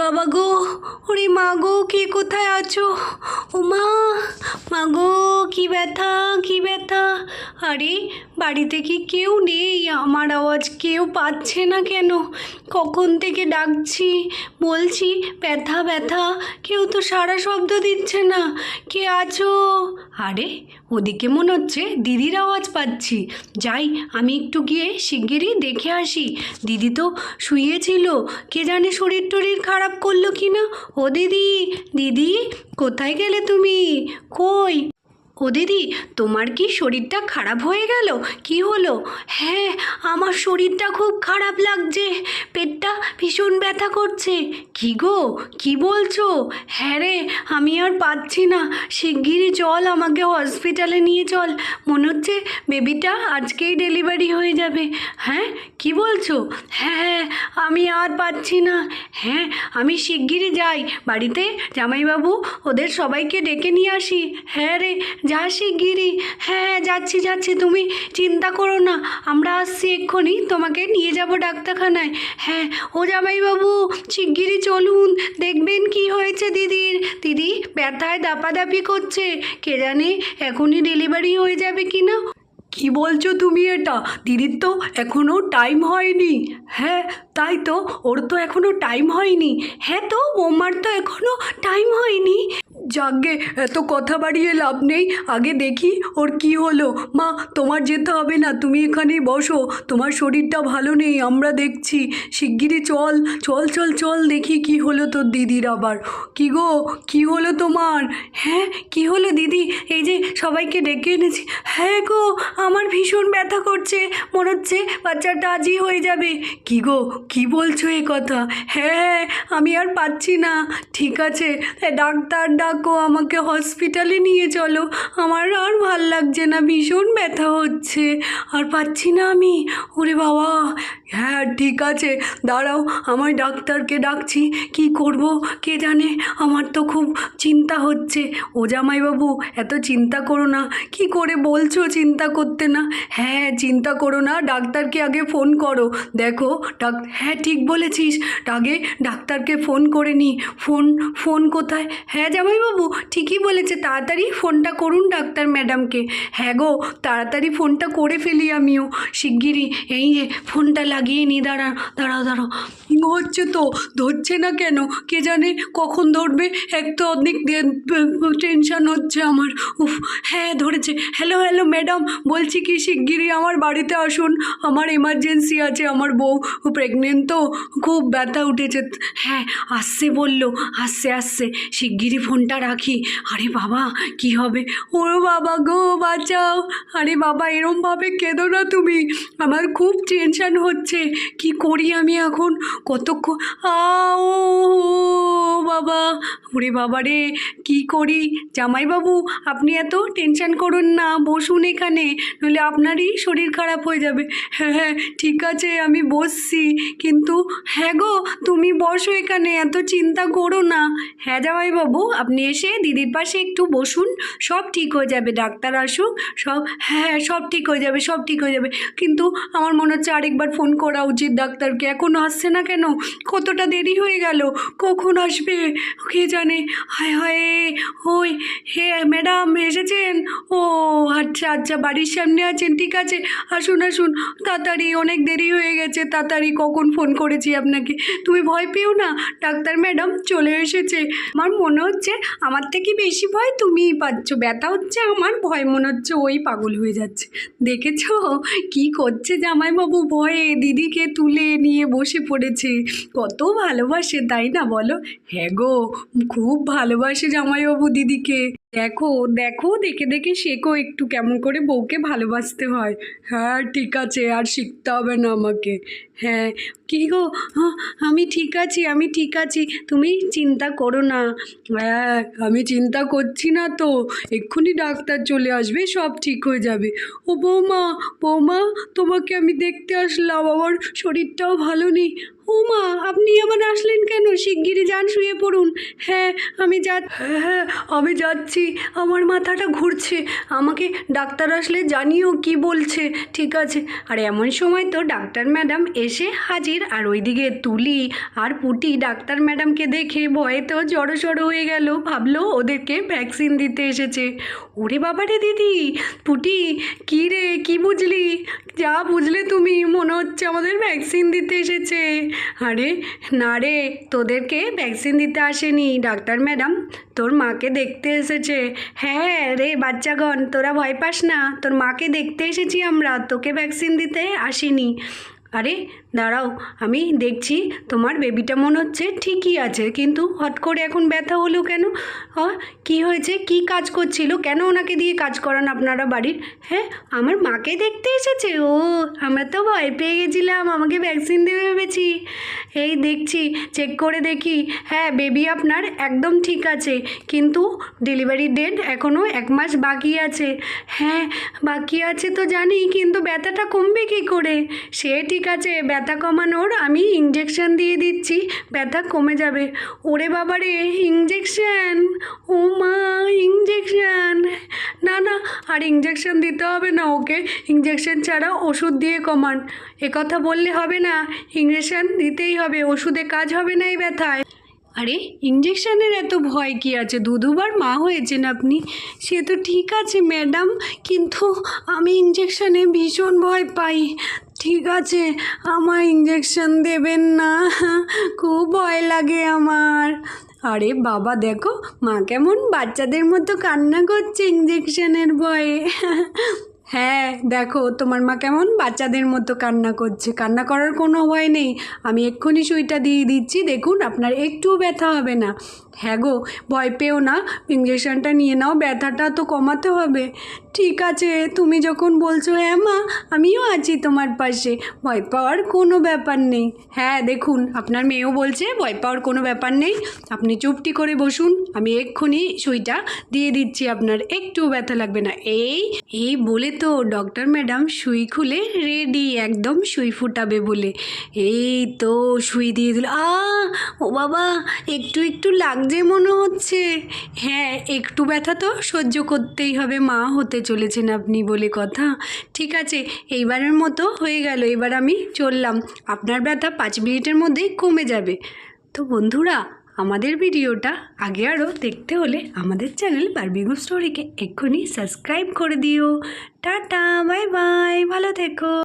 বাবা গো, ওরে মা গো, কে কোথায় আছো? ও মা, মা গো, কি ব্যথা, কি ব্যথা! আরে বাড়িতে কি কেউ নেই? আমার আওয়াজ কেউ পাচ্ছে না কেন? কখন থেকে ডাকছি, বলছি ব্যথা ব্যথা, কেউ তো সাড়া শব্দ দিচ্ছে না। কে আছো? আরে ওদিকে মনে হচ্ছে দিদির আওয়াজ পাচ্ছি। যাই, আমি একটু গিয়ে শিগগিরই দেখে আসি। দিদি তো শুয়েছিল, কে জানে শরীর টরীর খারাপ করলো কি না। ও দিদি, দিদি কোথায় গেলে তুমি? কই? ও দিদি, তোমার কি শরীরটা খারাপ হয়ে গেল? কি হলো? হ্যাঁ, আমার শরীরটা খুব খারাপ লাগছে, পেটটা ভীষণ ব্যথা করছে। কি গো, কি বলছো? হ্যাঁ রে, আমি আর পাচ্ছি না, শিগগিরই চল, আমাকে হসপিটালে নিয়ে চল। মনে হচ্ছে বেবিটা আজকেই ডেলিভারি হয়ে যাবে। হ্যাঁ, কি বলছো? হ্যাঁ, আমি আর পাচ্ছি না। হ্যাঁ, আমি শিগগিরই যাই বাড়িতে, জামাইবাবু ওদের সবাইকে ডেকে নিয়ে আসি। হ্যাঁ রে, যা শিগগিরই। হ্যাঁ, যাচ্ছি যাচ্ছি, তুমি চিন্তা করো না, আমরা আসছি এক্ষুনি, তোমাকে নিয়ে যাব ডাক্তারখানায়। হ্যাঁ ও জামাইবাবু, শিগগিরই চলুন, দেখবেন কি হয়েছে দিদির। দিদি ব্যথায় দাপাদাপি করছে, কে জানে এখনই ডেলিভারি হয়ে যাবে কি না। কি বলছো তুমি এটা? দিদির তো এখনও টাইম হয়নি। হ্যাঁ তাই তো, ওর তো এখনও টাইম হয়নি। হ্যাঁ তো, বৌমার তো এখনও টাইম হয়নি। যাগে, এত কথা বাড়িয়ে লাভ নেই, আগে দেখি ওর কি হলো। মা, তোমার যেতে হবে না, তুমি এখানেই বসো, তোমার শরীরটা ভালো নেই, আমরা দেখছি। শিগগিরই চল চল চল চল, দেখি কি হলো তোর দিদির আবার। কি গো, কি হলো তোমার? হ্যাঁ, কি হলো দিদি? এই যে সবাইকে ডেকে এনেছি। হ্যাঁ গো, আমার ভীষণ ব্যথা করছে, মনে হচ্ছে বাচ্চাটা আজই হয়ে যাবে। কি গো, কি বলছো এ কথা? হ্যাঁ, আমি আর পাচ্ছি না। ঠিক আছে, ডাক্তার ডাকো, আমাকে হসপিটালে নিয়ে চলো, আমার আর ভাল লাগছে না, ভীষণ ব্যথা হচ্ছে, আর পাচ্ছি না আমি। ওরে বাবা! হ্যাঁ ঠিক আছে, দাঁড়াও, আমার ডাক্তারকে ডাকছি। কি করব কে জানে, আমার তো খুব চিন্তা হচ্ছে। ও জামাইবাবু, এত চিন্তা করো না। কি করে বলছো চিন্তা করতে না? হ্যাঁ, চিন্তা করো না, ডাক্তারকে আগে ফোন করো। দেখো হ্যাঁ ঠিক বলেছিস, আগে ডাক্তারকে ফোন করে নি। ফোন ফোন কোথায়? হ্যাঁ জামাইবাবু, ঠিকই বলেছে, তাড়াতাড়ি ফোনটা করুন ডাক্তার ম্যাডামকে। হ্যাঁ গো, তাড়াতাড়ি ফোনটা করে ফেলি আমিও শিগগিরই। এই যে ফোনটা লাগিয়ে নি, দাঁড়াও দাঁড়াও। হচ্ছে তো, ধরছে না কেন কে জানে, কখন ধরবে, এক তো অনেক টেনশন হচ্ছে আমার। উফ, হ্যাঁ ধরেছে। হ্যালো হ্যালো ম্যাডাম, বলছি কি শিগগিরই আমার বাড়িতে আসুন, আমার এমার্জেন্সি আছে, আমার বউ প্রেগনেন্ট তো, খুব ব্যথা উঠেছে। হ্যাঁ আসছে বললো, আসছে আসছে, শিগগিরই ফোনটা রাখি। আরে বাবা, কি হবে? ও বাবা গো, বাঁচাও! আরে বাবা, এরমভাবে কেঁদো না তুমি, আমার খুব টেনশন হচ্ছে। কি করি আমি এখন? কতক্ষণ ও বাবা! ওরে বাবা রে, কী করি? জামাইবাবু, আপনি এত টেনশন করুন না, বসুন এখানে, নইলে আপনারই শরীর খারাপ হয়ে যাবে। হ্যাঁ হ্যাঁ ঠিক আছে, আমি বসছি, কিন্তু হ্যাঁ গো, তুমি বসো এখানে, এত চিন্তা করো না। হ্যাঁ জামাইবাবু, আপনি এসে দিদির পাশে একটু বসুন, সব ঠিক হয়ে যাবে, ডাক্তার আসুক, সব হ্যাঁ সব ঠিক হয়ে যাবে, সব ঠিক হয়ে যাবে। কিন্তু আমার মনে হচ্ছে আরেকবার ফোন করা উচিত ডাক্তারকে, এখনও আসছে না কেন? কতটা দেরি হয়ে গেল, কখন আসবে কে জানে। হায় হায়, ওই হে ম্যাডাম এসেছেন? ও আচ্ছা আচ্ছা, বাড়ির সামনে আছেন, ঠিক আছে, আসুন আসুন তাড়াতাড়ি, অনেক দেরি হয়ে গেছে, তাড়াতাড়ি, কখন ফোন করেছি আপনাকে। তুমি ভয় পেও না, ডাক্তার ম্যাডাম চলে এসেছে। আমার মনে হচ্ছে আমার থেকে বেশি ভয় তুমিই পাচ্ছ, ব্যথা হচ্ছে আমার, ভয় মনে হচ্ছে ওই পাগল হয়ে যাচ্ছে। দেখেছো কি করছে জামাইবাবু, ভয়ে দিদিকে তুলে নিয়ে বসে পড়েছে। কত ভালোবাসে তাই না বলো? হ্যাঁ গো, খুব ভালোবাসে জামাইবাবু দিদিকে। দেখো দেখো, দেখে দেখে শেখো একটু, কেমন করে বউকে ভালোবাসতে হয়। হ্যাঁ ঠিক আছে, আর শিখতে হবে না আমাকে। হ্যাঁ, কী গো, আমি ঠিক আছি, আমি ঠিক আছি, তুমি চিন্তা করো না। হ্যাঁ, আমি চিন্তা করছি না তো, এক্ষুনি ডাক্তার চলে আসবে, সব ঠিক হয়ে যাবে। ও বৌমা, বৌমা, তোমাকে আমি দেখতে আসলাম, আমার শরীরটাও ভালো নেই। ও মা, আপনি আবার আসলেন কেন? শিগগিরই যান, শুয়ে পড়ুন। হ্যাঁ আমি হ্যাঁ হ্যাঁ, আমি যাচ্ছি, বলছি আমার মাথাটা ঘুরছে, আমাকে ডাক্তার আসলে জানিও কি বলছে। ঠিক আছে। আর এমন সময় তো ডাক্তার ম্যাডাম এসে হাজির, আর ওইদিকে তুলি আর পুটি ডাক্তার ম্যাডামকে দেখে ভয়ে তো জড়সড় হয়ে গেল, ভাবলো ওদেরকে ভ্যাকসিন দিতে এসেছে। ওরে বাবা রে দিদি, পুটি কী রে, কী বুঝলি? যা বুঝলে তুমি, মনে হচ্ছে আমাদের ভ্যাকসিন দিতে এসেছে। আরে না রে, তোদেরকে ভ্যাকসিন দিতে আসেনি, ডাক্তার ম্যাডাম তোর মাকে দেখতে এসেছে। হ্যাঁ রে বাচ্চাগণ, তোরা ভয় পাস না, তোর মাকে দেখতে এসেছি আমরা, তোকে ভ্যাকসিন দিতে আসিনি। আরে দাঁড়াও, আমি দেখছি তোমার বেবিটা মনে হচ্ছে ঠিকই আছে, কিন্তু হট করে এখন ব্যথা হলো কেন? কি হয়েছে? কি কাজ করছিল? কেন ওনাকে দিয়ে কাজ করান আপনারা বাড়ির? হ্যাঁ, আমার মাকে দেখতে এসেছে। ও, আমরা তো ভয় পেয়ে গেছিলাম, আমাকে ভ্যাকসিন দেবে ভেবেছি। এই দেখছি, চেক করে দেখি, হ্যাঁ বেবি আপনার একদম ঠিক আছে, কিন্তু ডেলিভারি ডেট এখনও 1 মাস বাকি আছে। হ্যাঁ বাকি আছে তো জানি, কিন্তু ব্যথাটা কমবে কী করে? সে ঠিক আছে, ব্যথা কমানোর আমি ইঞ্জেকশন দিয়ে দিচ্ছি, ব্যথা কমে যাবে। ওরে বাবা রে, ইঞ্জেকশন! ও মা, ইঞ্জেকশন! না না, আর ইঞ্জেকশন দিতে হবে না ওকে, ইঞ্জেকশন ছাড়া ওষুধ দিয়ে কমান। কথা বললে হবে না, ইঞ্জেকশন দিতেই হবে, ওষুধে কাজ হবে না এই ব্যথায়। আরে ইঞ্জেকশনের এত ভয় কী আছে? দুবার মা হয়েছেন আপনি। সে তো ঠিক আছে ম্যাডাম, কিন্তু আমি ইঞ্জেকশনে ভীষণ ভয় পাই। ঠিক আছে, আমার ইঞ্জেকশন দেবেন না, খুব ভয় লাগে আমার। আরে বাবা দেখো, মা কেমন বাচ্চাদের মতো কান্না করছে ইঞ্জেকশনের ভয়ে। হ্যাঁ দেখো, তোমার মা কেমন বাচ্চাদের মতো কান্না করছে। কান্না করার কোনো ভয় নেই, আমি এক্ষুনি সুইটা দিয়ে দিচ্ছি, দেখুন আপনার একটুও ব্যথা হবে না। হ্যাঁ গো, ভয় পেও না, ইঞ্জেকশনটা নিয়ে নাও, ব্যথাটা তো কমাতে হবে। ঠিক আছে, তুমি যখন বলছো, হ্যাঁ মা আমিও আছি তোমার পাশে, ভয় পাওয়ার কোনো ব্যাপার নেই। হ্যাঁ দেখুন, আপনার মেয়েও বলছে ভয় পাওয়ার কোনো ব্যাপার নেই, আপনি চুপটি করে বসুন, আমি এক্ষুনি সুইটা দিয়ে দিচ্ছি, আপনার একটুও ব্যথা লাগবে না। এই বলে তো ডক্টর ম্যাডাম সুই খুলে রেডি, একদম সুই ফুটাবে বলে। এই তো সুই দিয়ে দিল। ও বাবা, একটু একটু লাগছে মনে হচ্ছে। হ্যাঁ, একটু ব্যথা তো সহ্য করতেই হবে, মা হতে চলেছেন আপনি বলে কথা। ঠিক আছে, এইবারের মতো হয়ে গেল, এবার আমি চললাম, আপনার ব্যথা 5 মিনিটের মধ্যেই কমে যাবে। তো বন্ধুরা, আমাদের ভিডিওটা আগে আরও দেখতে হলে আমাদের চ্যানেল বারবি গো স্টোরিকে এক্ষুনি সাবস্ক্রাইব করে দিও। টাটা, বাই বাই, ভালো থেকো।